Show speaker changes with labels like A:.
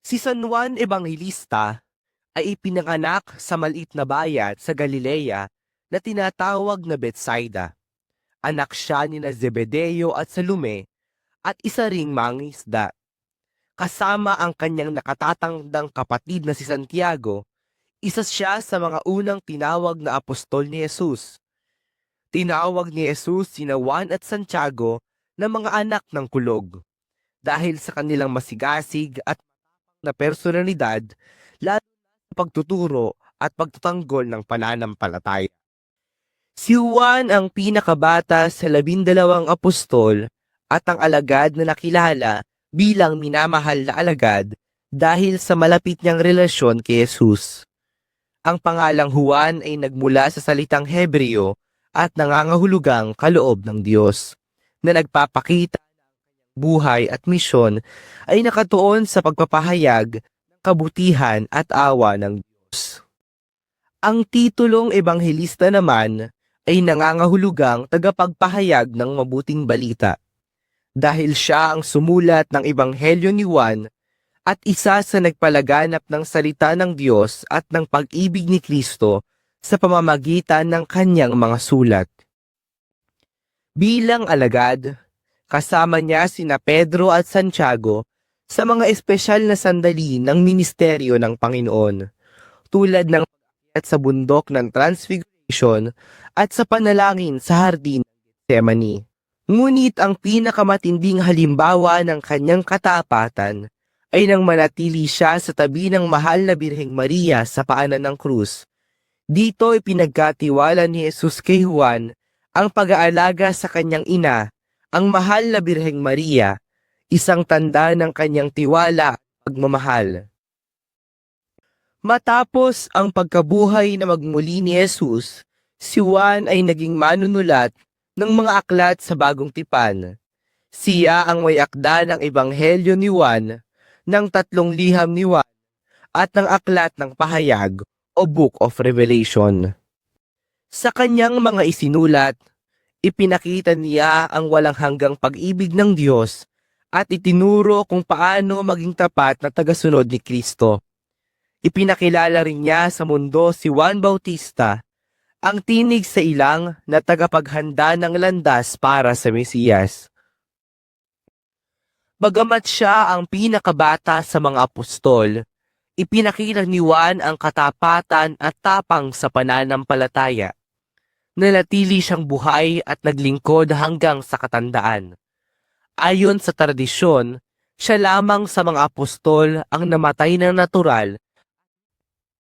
A: Si San Juan Evangelista ay ipinanganak sa maliit na bayan sa Galilea na tinatawag na Betsaida. Anak siya ni Zebedeo at Salome at isa ring mangingisda. Kasama ang kanyang nakatatandang kapatid na si Santiago, isa siya sa mga unang tinawag na apostol ni Jesus. Tinawag ni Jesus sina Juan at Santiago na mga anak ng kulog dahil sa kanilang masigasig at na personalidad, lalo sa pagtuturo at pagtatanggol ng pananampalataya. Si Juan ang pinakabata sa 12 apostol at ang alagad na nakilala bilang minamahal na alagad dahil sa malapit niyang relasyon kay Jesus. Ang pangalang Juan ay nagmula sa salitang Hebreo at nangangahulugang kaloob ng Diyos, na nagpapakita ng buhay at misyon ay nakatuon sa pagpapahayag ng kabutihan at awa ng Diyos. Ang titulong ebanghelista naman ay nangangahulugang tagapagpahayag ng mabuting balita, dahil siya ang sumulat ng ebanghelyo ni Juan at isa sa nagpalaganap ng salita ng Diyos at ng pag-ibig ni Kristo sa pamamagitan ng kanyang mga sulat. Bilang alagad, kasama niya sina Pedro at Santiago sa mga espesyal na sandali ng ministeryo ng Panginoon, tulad ng pag-akyat sa bundok ng Transfiguration at sa panalangin sa hardin ng Getsemani. Ngunit ang pinakamatinding halimbawa ng kanyang katapatan ay nang manatili siya sa tabi ng mahal na Birheng Maria sa paanan ng krus. Dito ipinagkatiwala ni Jesus kay Juan ang pag-aalaga sa kanyang ina, ang mahal na Birheng Maria, isang tanda ng kanyang tiwala at pagmamahal. Matapos ang pagkabuhay na magmuli ni Jesus, si Juan ay naging manunulat ng mga aklat sa Bagong Tipan. Siya ang may akda ng Ebanghelyo ni Juan, ng 3 liham ni Juan, at ng aklat ng pahayag o Book of Revelation. Sa kanyang mga isinulat, ipinakita niya ang walang hanggang pag-ibig ng Diyos at itinuro kung paano maging tapat na tagasunod ni Kristo. Ipinakilala rin niya sa mundo si Juan Bautista, ang tinig sa ilang na tagapaghanda ng landas para sa Mesiyas. Bagamat siya ang pinakabata sa mga apostol, ipinakita ni Juan ang katapatan at tapang sa pananampalataya. Nanatili siyang buhay at naglingkod hanggang sa katandaan. Ayon sa tradisyon, siya lamang sa mga apostol ang namatay ng natural